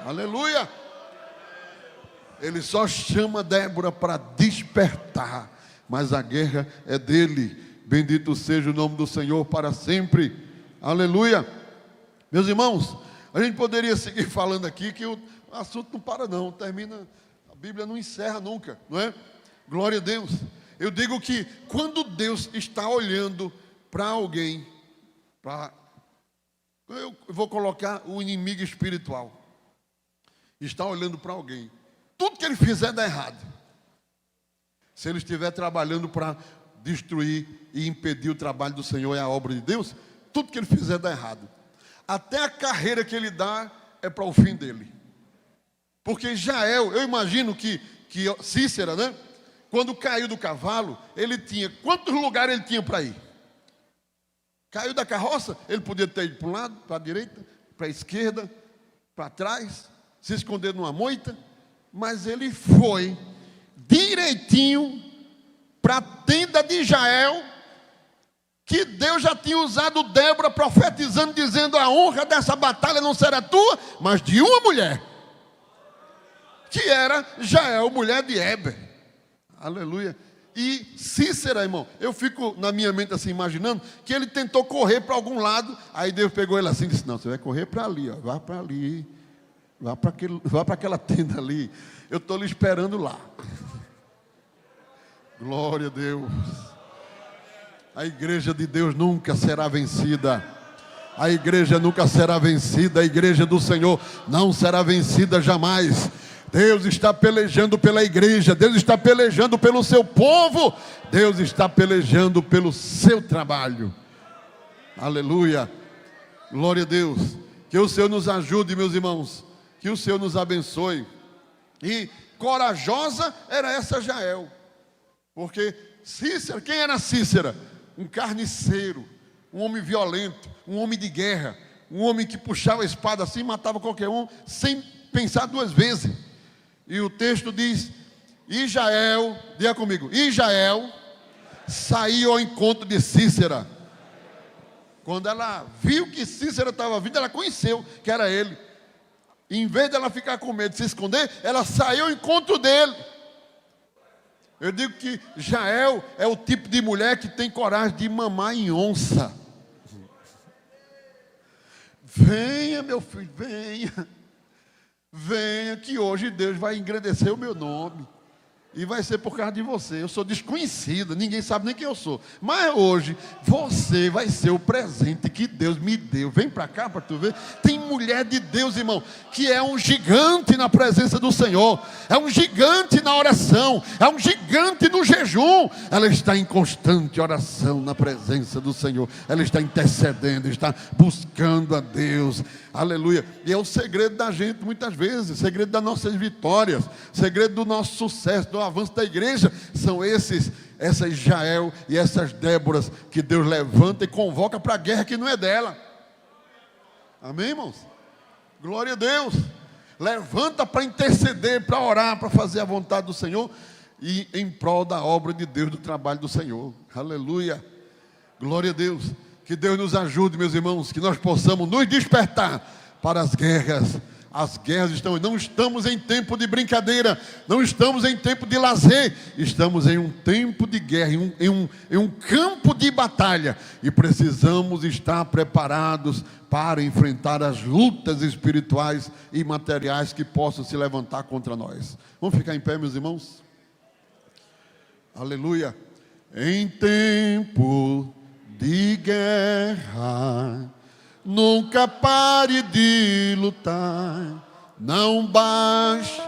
Aleluia. Ele só chama Débora para despertar, mas a guerra é dele. Bendito seja o nome do Senhor para sempre. Aleluia. Meus irmãos, a gente poderia seguir falando aqui, que o assunto não para não, termina, a Bíblia não encerra nunca, não é? Glória a Deus. Eu digo que quando Deus está olhando para alguém, eu vou colocar o inimigo espiritual, está olhando para alguém, tudo que ele fizer dá errado. Se ele estiver trabalhando para destruir e impedir o trabalho do Senhor e a obra de Deus, tudo que ele fizer dá errado. Até a carreira que ele dá é para o fim dele. Porque Jael, eu imagino que Cícera, né? Quando caiu do cavalo, ele tinha, quantos lugares ele tinha para ir? Caiu da carroça, ele podia ter ido para um lado, para a direita, para a esquerda, para trás, se esconder numa moita, mas ele foi direitinho para a tenda de Jael, que Deus já tinha usado Débora profetizando, dizendo: a honra dessa batalha não será tua, mas de uma mulher, que era Jael, mulher de Heber. Aleluia. E Cícera, irmão, eu fico na minha mente assim, imaginando que ele tentou correr para algum lado, aí Deus pegou ele assim e disse: não, você vai correr para ali, ó, vá para ali, vá para aquela tenda ali, eu estou lhe esperando lá. Glória a Deus. A igreja de Deus nunca será vencida. A igreja nunca será vencida. A igreja do Senhor não será vencida jamais. Deus está pelejando pela igreja. Deus está pelejando pelo seu povo. Deus está pelejando pelo seu trabalho. Aleluia. Glória a Deus. Que o Senhor nos ajude, meus irmãos. Que o Senhor nos abençoe. E corajosa era essa Jael. Porque Cícera, quem era Cícera? Um carniceiro, um homem violento, um homem de guerra, um homem que puxava a espada assim, matava qualquer um, sem pensar duas vezes. E o texto diz: e Jael, diga comigo, e Jael saiu ao encontro de Cícera. Quando ela viu que Cícera estava vindo, ela conheceu que era ele. Em vez dela ficar com medo de se esconder, ela saiu ao encontro dele. Eu digo que Jael é o tipo de mulher que tem coragem de mamar em onça. Venha, meu filho, venha. Venha, que hoje Deus vai engrandecer o meu nome. E vai ser por causa de você. Eu sou desconhecida, ninguém sabe nem quem eu sou. Mas hoje, você vai ser o presente que Deus me deu. Vem para cá para tu ver. Tem mulher de Deus, irmão, que é um gigante na presença do Senhor. É um gigante na oração. É um gigante no jejum. Ela está em constante oração na presença do Senhor. Ela está intercedendo, está buscando a Deus. Aleluia. E é o segredo da gente muitas vezes. O segredo das nossas vitórias. O segredo do nosso sucesso, do avanço da igreja. São essas Jael e essas Déboras que Deus levanta e convoca para a guerra que não é dela. Amém, irmãos? Glória a Deus. Levanta para interceder, para orar, para fazer a vontade do Senhor e em prol da obra de Deus, do trabalho do Senhor. Aleluia. Glória a Deus. Que Deus nos ajude, meus irmãos, que nós possamos nos despertar para as guerras. As guerras estão, não estamos em tempo de brincadeira, não estamos em tempo de lazer, estamos em um tempo de guerra, em um campo de batalha, e precisamos estar preparados para enfrentar as lutas espirituais e materiais que possam se levantar contra nós. Vamos ficar em pé, meus irmãos? Aleluia. Em tempo de guerra, nunca pare de lutar, não baixe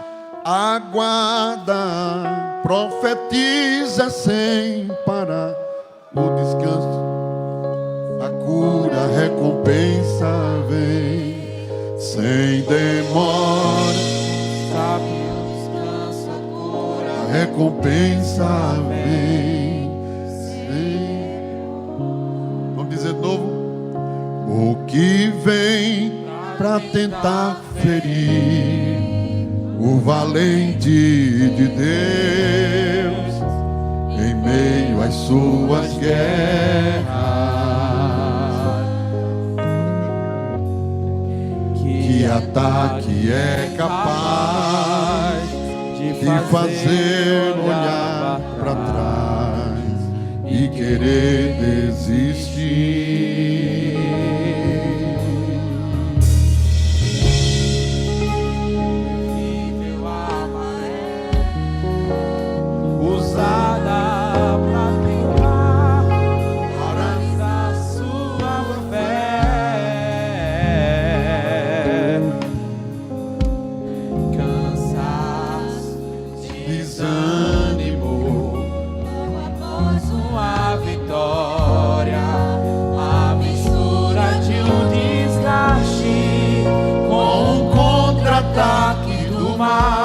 a guarda, profetiza sem parar. O descanso, a cura, a recompensa vem sem demora. Sabe o descanso, a cura, a recompensa vem. Dizer de novo: o que vem para tentar ferir o valente de Deus, em meio às suas guerras, que ataque é capaz de fazer olhar para trás e querer desistir. Usada pra tentar da sua fé, cansaço, desânimo, após uma vitória, a mistura de desgaste com um contra-ataque do mal.